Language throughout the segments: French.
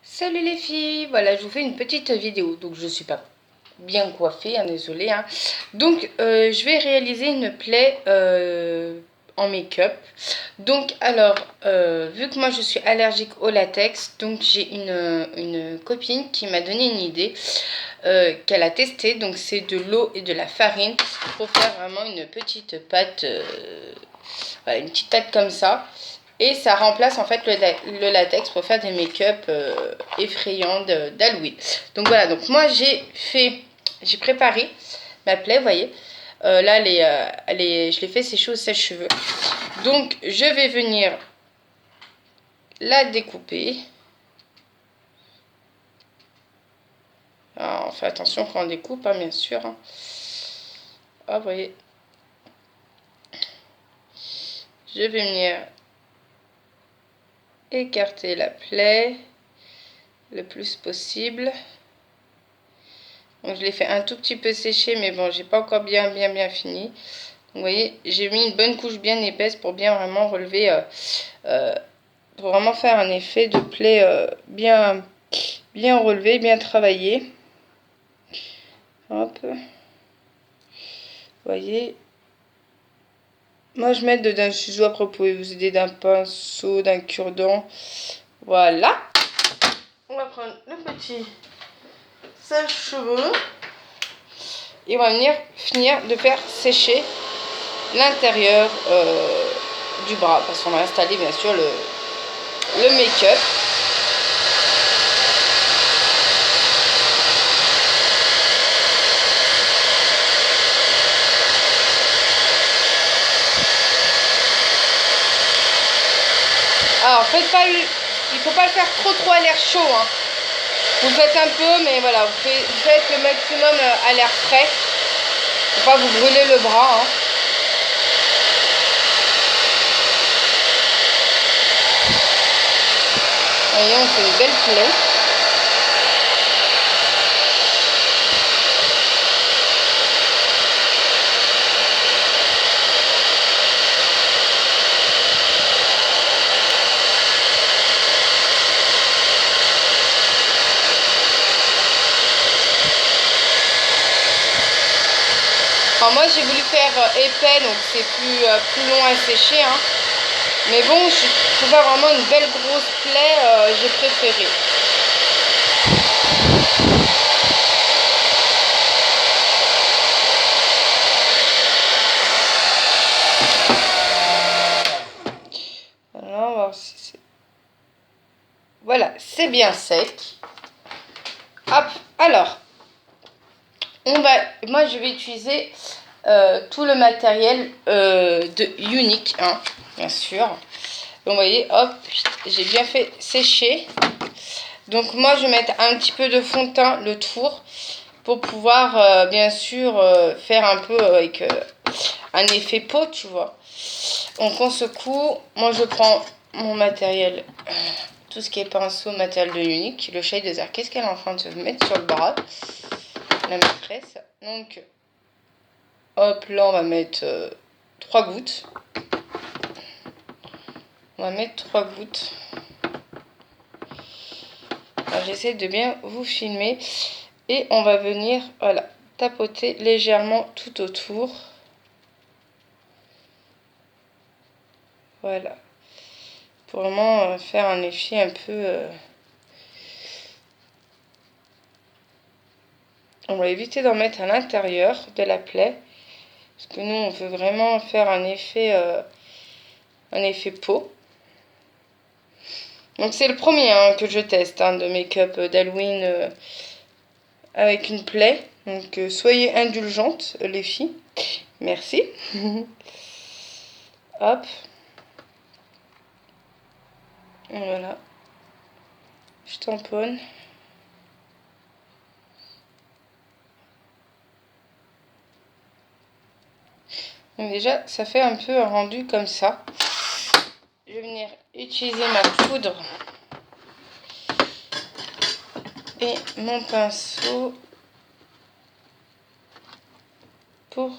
Salut les filles, voilà je vous fais une petite vidéo, donc je suis pas bien coiffée, hein, désolée. Hein. Donc je vais réaliser une plaie en make-up. Donc alors, vu que moi je suis allergique au latex, donc j'ai une copine qui m'a donné une idée qu'elle a testée. Donc c'est de l'eau et de la farine pour faire vraiment une petite pâte, voilà, une petite pâte comme ça. Et ça remplace en fait le latex pour faire des make-up effrayants d'Halloween. Donc voilà, donc moi j'ai préparé ma plaie, vous voyez. Là, je l'ai fait sécher au sèche-cheveux. Donc je vais venir la découper. Alors, on fait attention quand on découpe, hein, bien sûr. Hein. Ah, vous voyez. Je vais venir écarter la plaie le plus possible. Donc je l'ai fait un tout petit peu sécher, mais bon, j'ai pas encore bien fini. Donc, vous voyez, j'ai mis une bonne couche bien épaisse pour bien vraiment relever, pour vraiment faire un effet de plaie bien relevé, bien travaillé. Hop. Vous voyez. Moi, je mets d'un ciseau, après vous pouvez vous aider d'un pinceau, d'un cure-dent. Voilà. On va prendre le petit sèche-cheveux. Et on va finir de faire sécher l'intérieur du bras. Parce qu'on va installer bien sûr le make-up. Alors il faut pas le faire trop à l'air chaud. Hein. Vous faites un peu, mais voilà, vous faites le maximum à l'air frais. Faut pas vous brûler le bras. Hein. Voyez, on fait une belle plaie. Alors moi j'ai voulu faire épais, donc c'est plus long à sécher. Hein. Mais bon, pour faire vraiment une belle grosse plaie, j'ai préféré. Voilà, on va voir si c'est... Voilà, c'est bien sec. Hop, alors, moi je vais utiliser tout le matériel de Unique, hein, bien sûr. Donc vous voyez, hop, j'ai bien fait sécher. Donc moi je vais mettre un petit peu de fond de teint, le tour, pour pouvoir bien sûr faire un peu avec un effet peau, tu vois. Donc on secoue. Moi je prends mon matériel, tout ce qui est pinceau, matériel de Unique, le shade laser. Qu'est-ce qu'elle est en train de se mettre sur le bras, la maîtresse. Donc hop, là on va mettre 3 gouttes. On va mettre 3 gouttes. J'essaie de bien vous filmer. Et on va venir, voilà, tapoter légèrement tout autour. Voilà. Pour vraiment faire un effet un peu... On va éviter d'en mettre à l'intérieur de la plaie. Parce que nous, on veut vraiment faire un effet peau. Donc c'est le premier hein, que je teste hein, de make-up d'Halloween avec une plaie. Donc soyez indulgentes les filles. Merci. Hop. Voilà. Je tamponne. Donc déjà, ça fait un peu un rendu comme ça. Je vais venir utiliser ma poudre et mon pinceau pour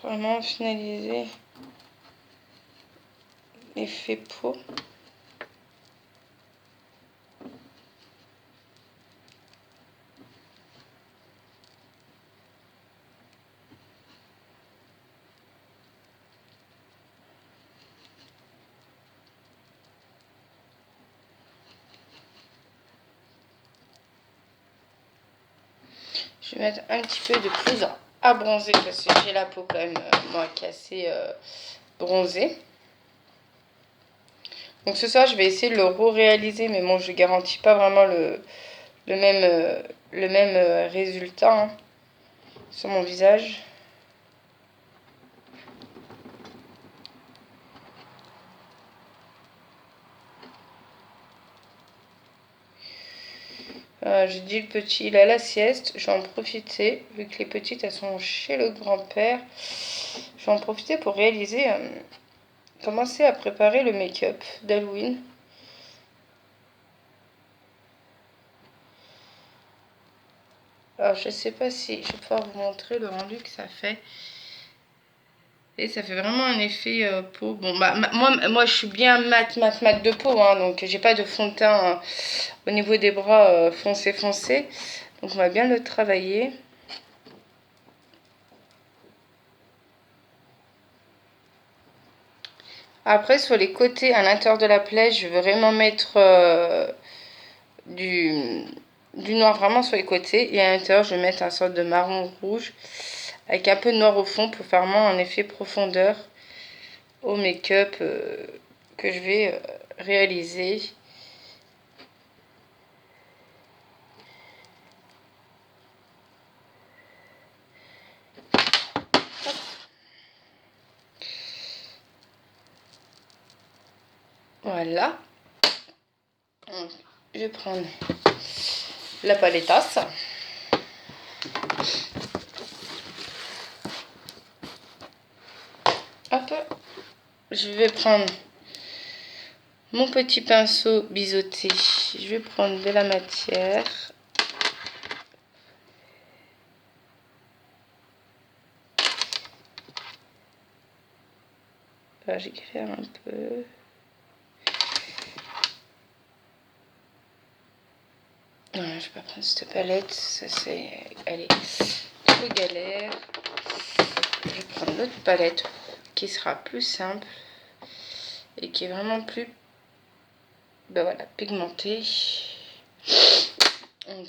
vraiment finaliser l'effet peau. Je vais mettre un petit peu de poudre à bronzer parce que j'ai la peau quand même, moi, qui est assez bronzée. Donc ce soir, je vais essayer de le réaliser, mais bon, je garantis pas vraiment le même résultat hein, sur mon visage. J'ai dit le petit, il a la sieste, je vais en profiter, vu que les petites elles sont chez le grand-père. Je vais en profiter pour réaliser, commencer à préparer le make-up d'Halloween. Alors je sais pas si je vais pouvoir vous montrer le rendu que ça fait. Et ça fait vraiment un effet peau. Bon bah moi je suis bien mat de peau hein, donc j'ai pas de fond de teint au niveau des bras foncé. Donc on va bien le travailler. Après sur les côtés à l'intérieur de la plaie, je veux vraiment mettre du noir vraiment sur les côtés. Et à l'intérieur je vais mettre un sorte de marron rouge avec un peu de noir au fond pour faire vraiment un effet profondeur au make-up que je vais réaliser. Voilà. Donc, je vais prendre la palettasse. Hop. Je vais prendre mon petit pinceau biseauté. Je vais prendre de la matière. Là, j'éclaire un peu. Non, je vais pas prendre cette palette. Ça, elle est trop galère. Je vais prendre l'autre palette qui sera plus simple et qui est vraiment plus, ben voilà, pigmentée. Donc,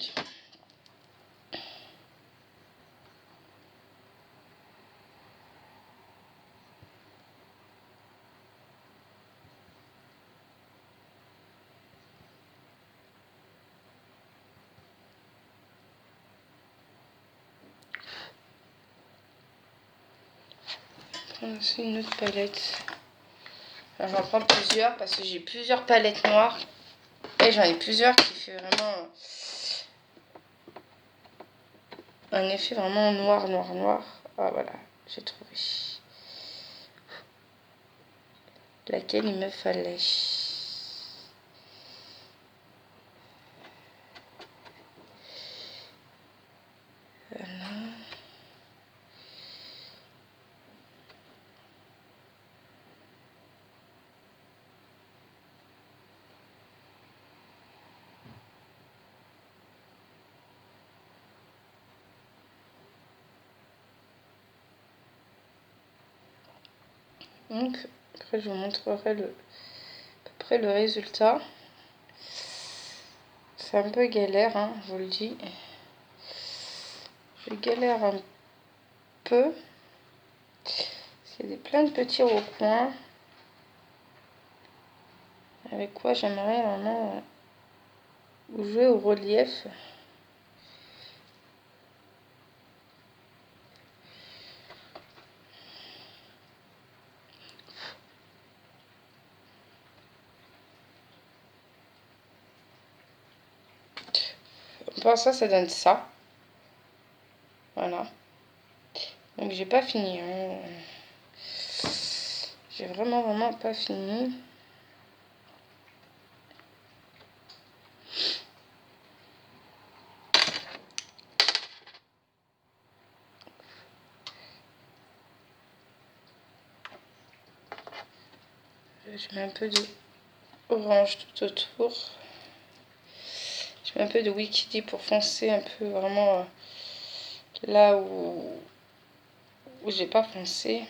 prendre aussi une autre palette. Alors, j'en prends plusieurs parce que j'ai plusieurs palettes noires. Et j'en ai plusieurs qui fait vraiment un effet vraiment noir. Ah voilà, j'ai trouvé laquelle il me fallait. Voilà. Donc après je vous montrerai à peu près le résultat. C'est un peu galère, hein, je vous le dis. Je galère un peu. Parce qu'il y a plein de petits recoins. Avec quoi j'aimerais vraiment jouer au relief. Pour ça donne ça. Voilà. Donc j'ai pas fini. Hein. J'ai vraiment pas fini. Je mets un peu de orange tout autour. Je mets un peu de Wikidi pour foncer un peu vraiment là où j'ai pas foncé.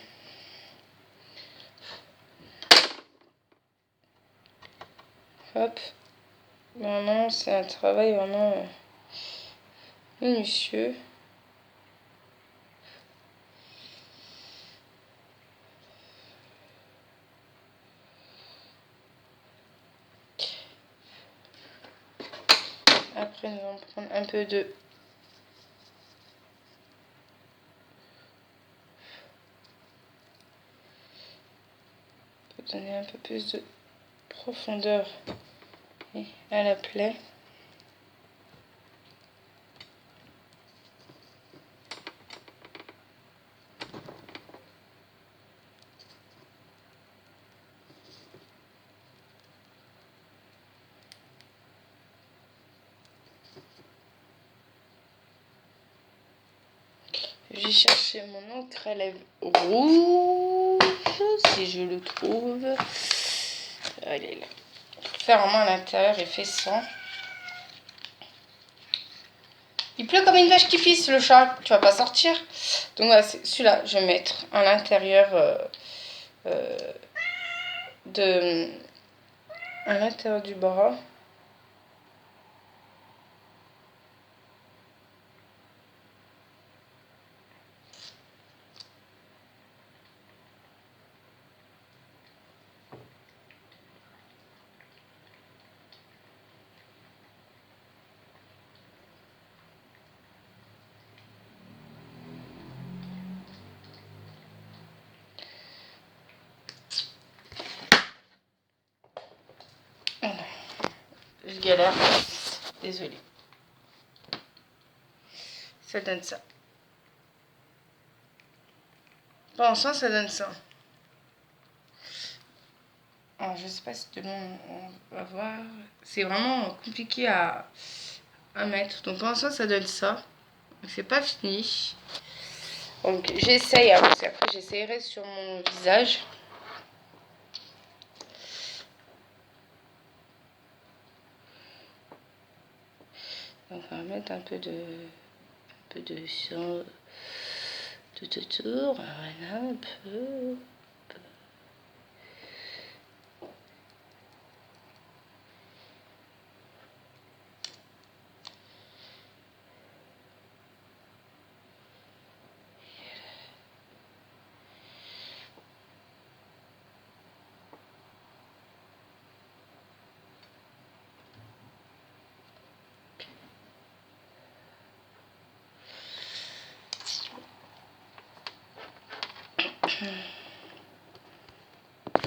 Hop. Vraiment, c'est un travail vraiment minutieux. Après, nous allons prendre un peu de... pour donner un peu plus de profondeur à la plaie. Je vais chercher mon encre à lèvres rouge, si je le trouve. Allez là. Ferme à l'intérieur et fait ça. Il pleut comme une vache qui pisse, le chat. Tu vas pas sortir. Donc voilà, celui-là, je vais mettre à l'intérieur à l'intérieur du bras. Je galère. Désolée. Ça donne ça. Bon, ça donne ça. Alors, je sais pas si de long on va voir. C'est vraiment compliqué à mettre. Donc, pour l'instant, ça donne ça. C'est pas fini. Donc, j'essaye. Parce qu'après, j'essayerai sur mon visage. Donc, on va mettre un peu de sang tout autour. Voilà, un peu.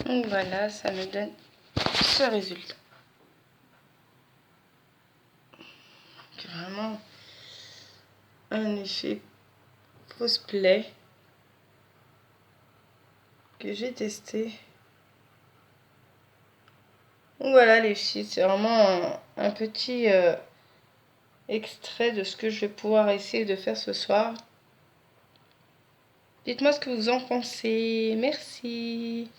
Donc voilà, ça me donne ce résultat. C'est vraiment un effet fausse plaie que j'ai testé. Donc voilà les filles, c'est vraiment un petit extrait de ce que je vais pouvoir essayer de faire ce soir. Dites-moi ce que vous en pensez. Merci.